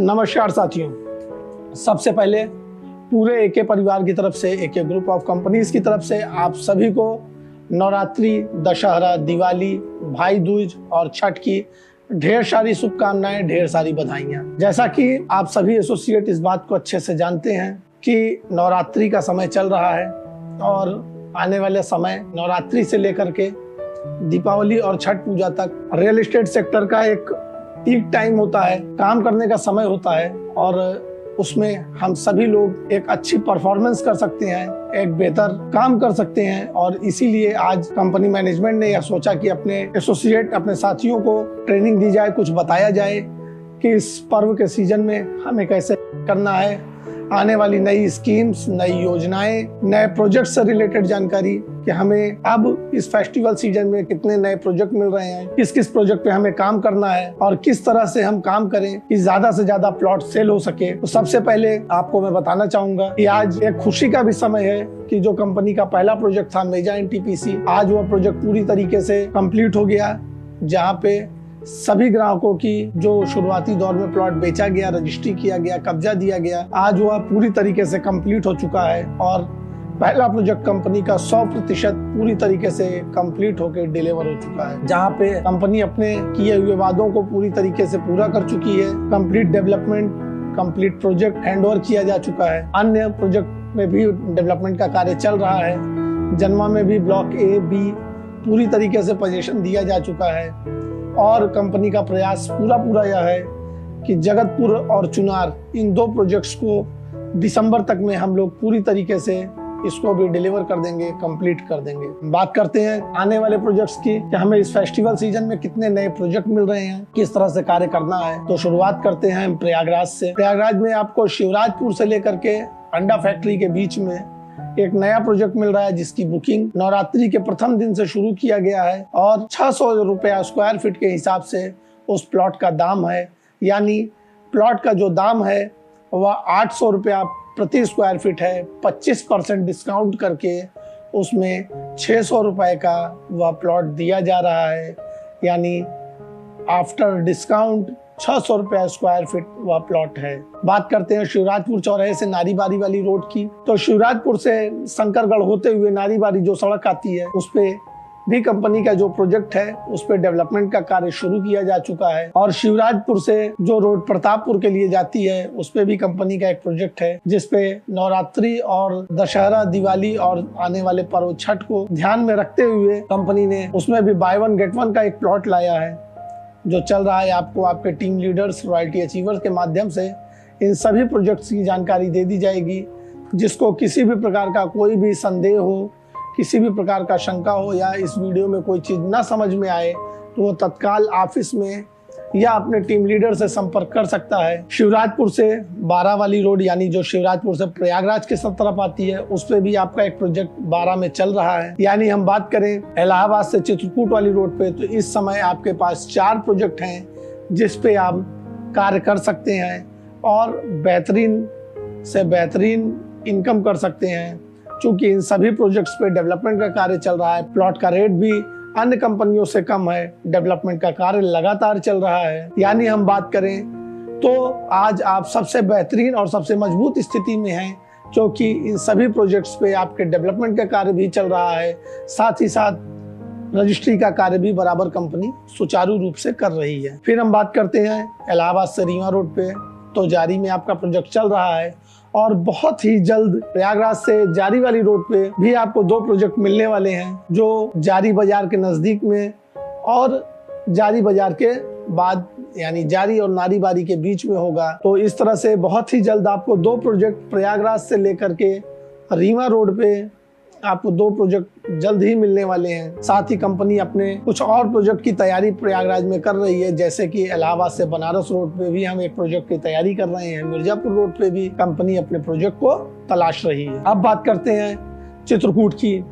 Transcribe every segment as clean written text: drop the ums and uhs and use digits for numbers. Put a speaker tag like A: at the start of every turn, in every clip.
A: नमस्कार साथियों, सबसे पहले पूरे एके परिवार की तरफ से, एके ग्रुप ऑफ कंपनीज की तरफ से आप सभी को नवरात्रि, दशहरा, दिवाली, भाई दूज और छठ की ढेर सारी शुभकामनाएं, ढेर सारी बधाइयां। जैसा कि आप सभी एसोसिएट इस बात को अच्छे से जानते हैं कि नवरात्रि का समय चल रहा है और आने वाले समय नवरात्रि से लेकर के दीपावली और छठ पूजा तक रियल एस्टेट सेक्टर का एक पीक टाइम होता है, काम करने का समय होता है और उसमें हम सभी लोग एक अच्छी परफॉर्मेंस कर सकते हैं, एक बेहतर काम कर सकते हैं। और इसीलिए आज कंपनी मैनेजमेंट ने यह सोचा कि अपने एसोसिएट, अपने साथियों को ट्रेनिंग दी जाए, कुछ बताया जाए कि इस पर्व के सीजन में हमें कैसे करना है, आने वाली नई स्कीम्स, नई योजनाएं, नए प्रोजेक्ट से रिलेटेड जानकारी कि हमें अब इस फेस्टिवल सीजन में कितने नए प्रोजेक्ट मिल रहे हैं, किस किस प्रोजेक्ट पे हमें काम करना है और किस तरह से हम काम करें कि ज्यादा से ज्यादा प्लॉट सेल हो सके। तो सबसे पहले आपको मैं बताना चाहूंगा कि आज एक खुशी का भी समय है कि जो कंपनी का पहला प्रोजेक्ट था मेजा एनटीपीसी, आज वह प्रोजेक्ट पूरी तरीके से कंप्लीट हो गया, जहाँ पे सभी ग्राहकों की जो शुरुआती दौर में प्लॉट बेचा गया, रजिस्ट्री किया गया, कब्जा दिया गया, आज वह पूरी तरीके से कंप्लीट हो चुका है और पहला प्रोजेक्ट कंपनी का 100% पूरी तरीके से कंप्लीट होकर डिलीवर हो चुका है, जहां पे कंपनी अपने किए हुए वादों को पूरी तरीके से पूरा कर चुकी है। Complete development, complete project handover किया जा चुका है। अन्य प्रोजेक्ट में भी डेवलपमेंट का कार्य चल रहा है। जन्मा में भी ब्लॉक ए, बी पूरी तरीके से पोजीशन दिया जा चुका है और कंपनी का प्रयास पूरा यह है कि जगतपुर और चुनार, इन दो प्रोजेक्ट्स को दिसंबर तक में हम लोग पूरी तरीके से इसको भी डिलीवर कर देंगे, कंप्लीट कर देंगे। बात करते हैं आने वाले प्रोजेक्ट्स की कि हमें इस फेस्टिवल सीजन में कितने नए प्रोजेक्ट मिल रहे हैं, किस तरह से कार्य करना है। तो शुरुआत करते हैं प्रयागराज से। प्रयागराज में आपको शिवराजपुर से लेकर के अंडा फैक्ट्री के बीच में एक नया प्रोजेक्ट मिल रहा है, जिसकी बुकिंग नवरात्रि के प्रथम दिन से शुरू किया गया है और 600 रुपया स्क्वायर फीट के हिसाब से उस प्लॉट का दाम है। यानी प्लॉट का जो दाम है वह 800 रुपया प्रति स्क्वायर फीट है। 25% डिस्काउंट करके उसमें 600 रुपए का वह प्लॉट दिया जा रहा है। यानी आफ्टर डिस्काउंट 600 रुपया स्क्वायर फीट वह प्लॉट है। बात करते हैं शिवराजपुर चौराहे से नारीबारी वाली रोड की। तो शिवराजपुर से शंकरगढ़ होते हुए नारीबारी जो सड़क आती है, उस पे भी कंपनी का जो प्रोजेक्ट है उस पे डेवलपमेंट का कार्य शुरू किया जा चुका है। और शिवराजपुर से जो रोड प्रतापपुर के लिए जाती है, उस पे भी कंपनी का एक प्रोजेक्ट है, जिसपे नवरात्रि और दशहरा, दिवाली और आने वाले पर्व छठ को ध्यान में रखते हुए कंपनी ने उसमें भी बाय वन गेट वन का एक प्लॉट लाया है, जो चल रहा है। आपको आपके टीम लीडर्स, रॉयल्टी अचीवर्स के माध्यम से इन सभी प्रोजेक्ट्स की जानकारी दे दी जाएगी। जिसको किसी भी प्रकार का कोई भी संदेह हो, किसी भी प्रकार का शंका हो या इस वीडियो में कोई चीज़ ना समझ में आए, तो वो तत्काल ऑफिस में या अपने टीम लीडर से संपर्क कर सकता है। शिवराजपुर से 12 वाली रोड, यानी जो शिवराजपुर से प्रयागराज के सब तरफ आती है, उस पे भी आपका एक प्रोजेक्ट 12 में चल रहा है। यानी हम बात करें इलाहाबाद से चित्रकूट वाली रोड पे, तो इस समय आपके पास 4 प्रोजेक्ट हैं जिस पे आप कार्य कर सकते हैं और बेहतरीन से बेहतरीन इनकम कर सकते हैं। चूंकि इन सभी प्रोजेक्ट्स पे डेवलपमेंट का कार्य चल रहा है, प्लॉट का रेट भी अन्य कंपनियों से कम है, डेवलपमेंट का कार्य लगातार चल रहा है। यानी हम बात करें तो आज आप सबसे बेहतरीन और सबसे मजबूत स्थिति में हैं, क्योंकि इन सभी प्रोजेक्ट्स पे आपके डेवलपमेंट का कार्य भी चल रहा है, साथ ही साथ रजिस्ट्री का कार्य भी बराबर कंपनी सुचारू रूप से कर रही है। फिर हम बात करते हैं इलाहाबाद से रीवा रोड पे। तो जारी में आपका प्रोजेक्ट चल रहा है और बहुत ही जल्द प्रयागराज से जारी वाली रोड पे भी आपको 2 प्रोजेक्ट मिलने वाले हैं, जो जारी बाजार के नजदीक में और जारी बाजार के बाद, यानी जारी और नारीबारी के बीच में होगा। तो इस तरह से बहुत ही जल्द आपको 2 प्रोजेक्ट प्रयागराज से लेकर के रीवा रोड पे आपको 2 प्रोजेक्ट जल्द ही मिलने वाले हैं। साथ ही कंपनी अपने कुछ और प्रोजेक्ट की तैयारी प्रयागराज में कर रही है, जैसे कि इलाहाबाद से बनारस रोड पे भी हम एक प्रोजेक्ट की तैयारी कर रहे हैं। मिर्जापुर रोड पे भी कंपनी अपने प्रोजेक्ट को तलाश रही है। अब बात करते हैं चित्रकूट की।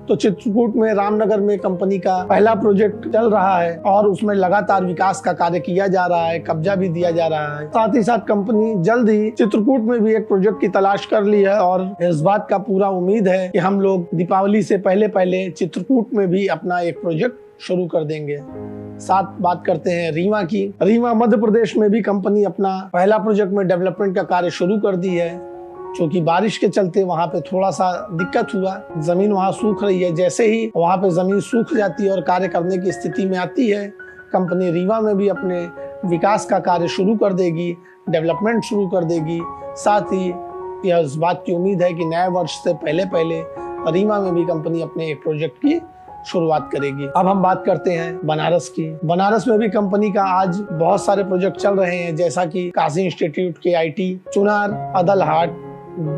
A: तो चित्रकूट में रामनगर में कंपनी का पहला प्रोजेक्ट चल रहा है और उसमें लगातार विकास का कार्य किया जा रहा है, कब्जा भी दिया जा रहा है। साथ ही साथ कंपनी जल्द ही चित्रकूट में भी एक प्रोजेक्ट की तलाश कर ली है और इस बात का पूरा उम्मीद है कि हम लोग दीपावली से पहले पहले चित्रकूट में भी अपना एक प्रोजेक्ट शुरू कर देंगे। साथ बात करते हैं रीवा की। रीवा मध्य प्रदेश में भी कंपनी अपना पहला प्रोजेक्ट में डेवलपमेंट का कार्य शुरू कर दी है। क्योंकि बारिश के चलते वहाँ पे थोड़ा सा दिक्कत हुआ, जमीन वहाँ सूख रही है। जैसे ही वहाँ पे जमीन सूख जाती है और कार्य करने की स्थिति में आती है, कंपनी रीवा में भी अपने विकास का कार्य शुरू कर देगी, डेवलपमेंट शुरू कर देगी। साथ ही यह इस बात की उम्मीद है कि नए वर्ष से पहले पहले रीवा में भी कंपनी अपने एक प्रोजेक्ट की शुरुआत करेगी। अब हम बात करते हैं बनारस की। बनारस में भी कंपनी का आज बहुत सारे प्रोजेक्ट चल रहे हैं, जैसा कि काशी इंस्टीट्यूट KIT, चुनार, अदलहाट,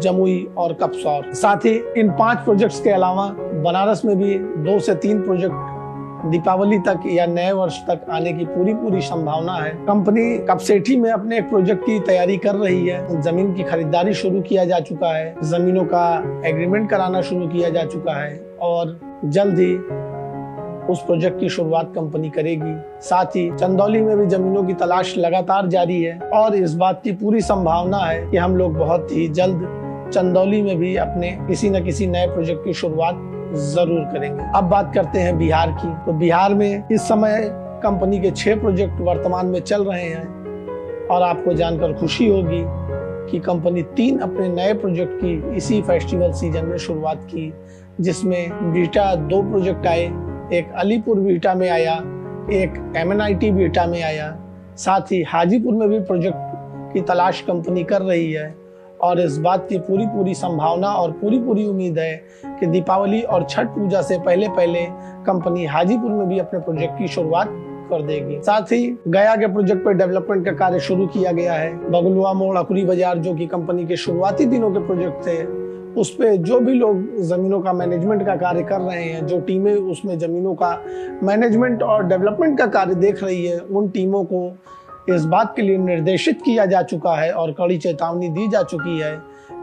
A: जमुई और कपसौर। साथ ही इन 5 प्रोजेक्ट्स के अलावा बनारस में भी 2 से 3 प्रोजेक्ट दीपावली तक या नए वर्ष तक आने की पूरी संभावना है। कंपनी कपसेठी में अपने एक प्रोजेक्ट की तैयारी कर रही है। जमीन की खरीदारी शुरू किया जा चुका है, जमीनों का एग्रीमेंट कराना शुरू किया जा चुका है और जल्द ही उस प्रोजेक्ट की शुरुआत कंपनी करेगी। साथ ही चंदौली में भी जमीनों की तलाश लगातार जारी है और इस बात की पूरी संभावना है कि हम लोग बहुत ही जल्द चंदौली में भी अपने किसी न किसी नए प्रोजेक्ट की शुरुआत जरूर करेंगे। अब बात करते हैं बिहार की। तो बिहार में इस समय कंपनी के 6 प्रोजेक्ट वर्तमान में चल रहे हैं और आपको जानकर खुशी होगी कि कंपनी 3 अपने नए प्रोजेक्ट की इसी फेस्टिवल सीजन में शुरुआत की, जिसमें बीटा 2 प्रोजेक्ट आए। एक अलीपुर बीटा में आया, एक MNIT बीटा में आया। साथ ही हाजीपुर में भी प्रोजेक्ट की तलाश कंपनी कर रही है और इस बात की पूरी संभावना और पूरी उम्मीद है कि दीपावली और छठ पूजा से पहले पहले कंपनी हाजीपुर में भी अपने प्रोजेक्ट की शुरुआत कर देगी। साथ ही गया के प्रोजेक्ट पर डेवलपमेंट का कार्य शुरू किया गया है। बगलुआ मोड़, अकुरी बाजार, जो कि कंपनी के शुरुआती दिनों के प्रोजेक्ट थे, उस पे जो भी लोग जमीनों का मैनेजमेंट का कार्य कर रहे हैं, जो टीमें उसमें जमीनों का मैनेजमेंट और डेवलपमेंट का कार्य देख रही है, उन टीमों को इस बात के लिए निर्देशित किया जा चुका है और कड़ी चेतावनी दी जा चुकी है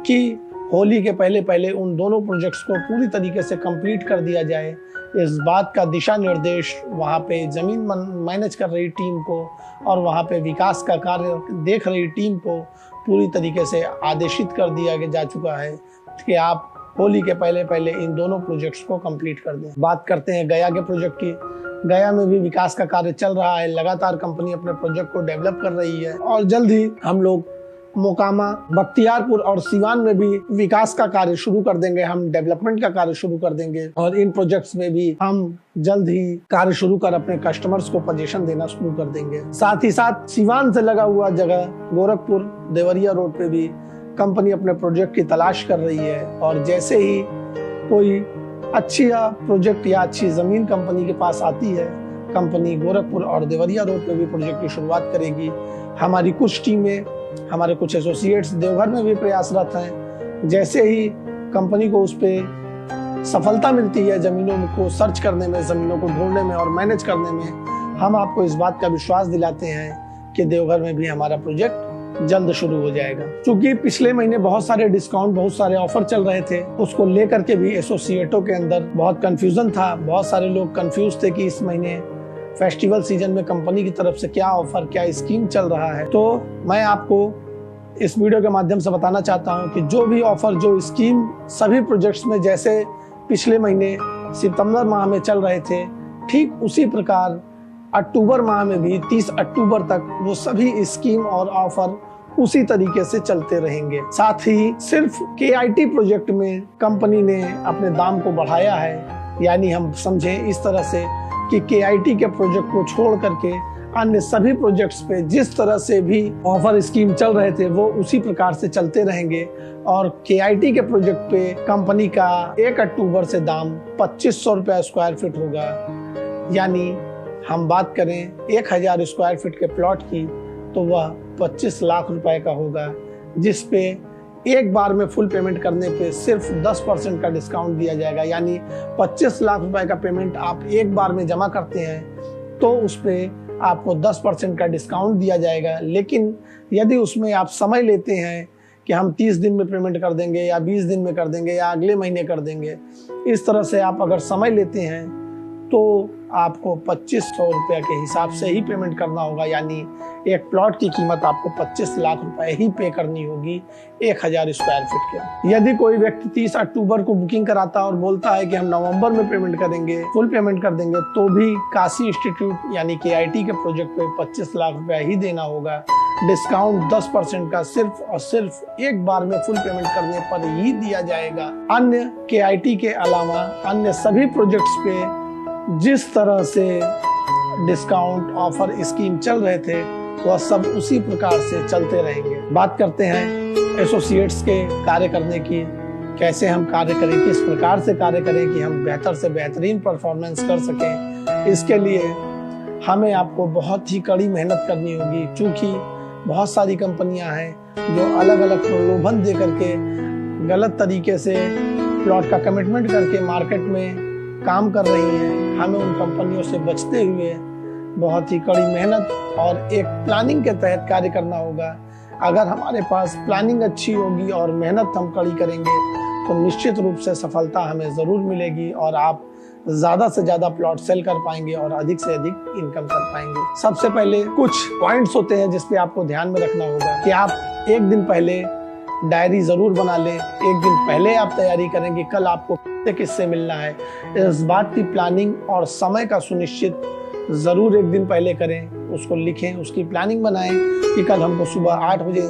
A: कि होली के पहले पहले उन दोनों प्रोजेक्ट्स को पूरी तरीके से कंप्लीट कर दिया जाए। इस बात का दिशा निर्देश वहाँ पे जमीन मैनेज कर रही टीम को और वहाँ पे विकास का कार्य देख रही टीम को पूरी तरीके से आदेशित कर दिया जा चुका है कि आप होली के पहले पहले इन दोनों प्रोजेक्ट्स को कंप्लीट कर दें। बात करते हैं गया के प्रोजेक्ट की। गया में भी विकास का कार्य चल रहा है। लगातार कंपनी अपने प्रोजेक्ट को डेवलप कर रही है और जल्द ही हम लोग मोकामा, बख्तियारपुर और सिवान में भी विकास का कार्य शुरू कर देंगे। हम डेवलपमेंट का कार्य शुरू कर देंगे और इन प्रोजेक्ट्स में भी हम जल्द ही कार्य शुरू कर अपने कस्टमर्स को पोजीशन देना शुरू कर देंगे। साथ ही साथ सिवान से लगा हुआ जगह गोरखपुर देवरिया रोड पे भी कंपनी अपने प्रोजेक्ट की तलाश कर रही है और जैसे ही कोई अच्छी प्रोजेक्ट या अच्छी जमीन कंपनी के पास आती है, कंपनी गोरखपुर और देवरिया रोड पे भी प्रोजेक्ट की शुरुआत करेगी। हमारी कुछ टीमें, हमारे कुछ एसोसिएट्स देवघर में भी प्रयासरत हैं। जैसे ही कंपनी को उस पर सफलता मिलती है जमीनों को सर्च करने में, जमीनों को ढूंढने में और मैनेज करने में, हम आपको इस बात का विश्वास दिलाते हैं कि देवघर में भी हमारा प्रोजेक्ट जल्द शुरू हो जाएगा। क्योंकि पिछले महीने बहुत सारे डिस्काउंट, बहुत सारे ऑफर चल रहे थे, उसको लेकर के भी एसोसिएटों के अंदर बहुत कंफ्यूजन था। बहुत सारे लोग कंफ्यूज थे कि इस महीने फेस्टिवल सीजन में कंपनी की तरफ से क्या ऑफर, क्या स्कीम चल रहा है। तो मैं आपको इस वीडियो के माध्यम से बताना चाहता हूं कि जो भी ऑफर, जो स्कीम सभी प्रोजेक्ट्स में जैसे पिछले महीने सितंबर माह में चल रहे थे, ठीक उसी प्रकार अक्टूबर माह में भी 30 अक्टूबर तक वो सभी स्कीम और ऑफर उसी तरीके से चलते रहेंगे। साथ ही सिर्फ KIT प्रोजेक्ट में कंपनी ने अपने दाम को बढ़ाया है, यानी हम समझें इस तरह से कि KIT के प्रोजेक्ट को छोड़ करके अन्य सभी प्रोजेक्ट्स पे जिस तरह से भी ऑफर स्कीम चल रहे थे वो उसी प्रकार से चलते रहेंगे और KIT के प्रोजेक्ट पे कंपनी का 1 अक्टूबर से दाम 2500 रुपया स्क्वायर फीट होगा। यानी हम बात करें 1000 स्क्वायर फीट के प्लॉट की तो वह 25 लाख रुपए का होगा, जिस पे एक बार में फुल पेमेंट करने पे सिर्फ 10% का डिस्काउंट दिया जाएगा। यानी 25 लाख रुपए का पेमेंट आप एक बार में जमा करते हैं तो उस पे आपको 10% का डिस्काउंट दिया जाएगा। लेकिन यदि उसमें आप समय लेते हैं कि हम 30 दिन में पेमेंट कर देंगे या 20 दिन में कर देंगे या अगले महीने कर देंगे, इस तरह से आप अगर समय लेते हैं तो आपको 2500 रुपये के हिसाब से ही पेमेंट करना होगा, यानी एक प्लॉट की कीमत आपको 25 लाख रुपए ही पे करनी होगी 1000 स्क्वायर फीट के। यदि कोई व्यक्ति 30 अक्टूबर को बुकिंग कराता है और बोलता है कि हम नवंबर में पेमेंट करेंगे, फुल पेमेंट कर देंगे, तो भी काशी इंस्टीट्यूट यानी KIT के प्रोजेक्ट पे 25 लाख रुपया ही देना होगा। डिस्काउंट 10% का सिर्फ और सिर्फ एक बार में फुल पेमेंट करने पर ही दिया जाएगा। अन्य KIT के अलावा अन्य सभी प्रोजेक्ट्स पे जिस तरह से डिस्काउंट ऑफर स्कीम चल रहे थे वह सब उसी प्रकार से चलते रहेंगे। बात करते हैं एसोसिएट्स के कार्य करने की, कैसे हम कार्य करें, किस प्रकार से कार्य करें कि हम बेहतर से बेहतरीन परफॉर्मेंस कर सकें। इसके लिए हमें आपको बहुत ही कड़ी मेहनत करनी होगी, क्योंकि बहुत सारी कंपनियां हैं जो अलग अलग प्रलोभन दे करके गलत तरीके से प्लॉट का कमिटमेंट करके मार्केट में काम कर रही हैं। हमें उन कंपनियों से बचते हुए बहुत ही कड़ी मेहनत और एक प्लानिंग के तहत कार्य करना होगा। अगर हमारे पास प्लानिंग अच्छी होगी और मेहनत हम कड़ी करेंगे तो निश्चित रूप से सफलता हमें ज़रूर मिलेगी और आप ज़्यादा से ज़्यादा प्लॉट सेल कर पाएंगे और अधिक से अधिक इनकम कर पाएंगे। सबसे पहले कुछ पॉइंट्स होते हैं जिस पे आपको ध्यान में रखना होगा कि आप एक दिन पहले डायरी ज़रूर बना लें। एक दिन पहले आप तैयारी करेंगे कल आपको किससे मिलना है, इस बात की प्लानिंग और समय का सुनिश्चित जरूर एक दिन पहले करें। उसको लिखें, उसकी प्लानिंग बनाएं कि कल हमको सुबह 8 बजे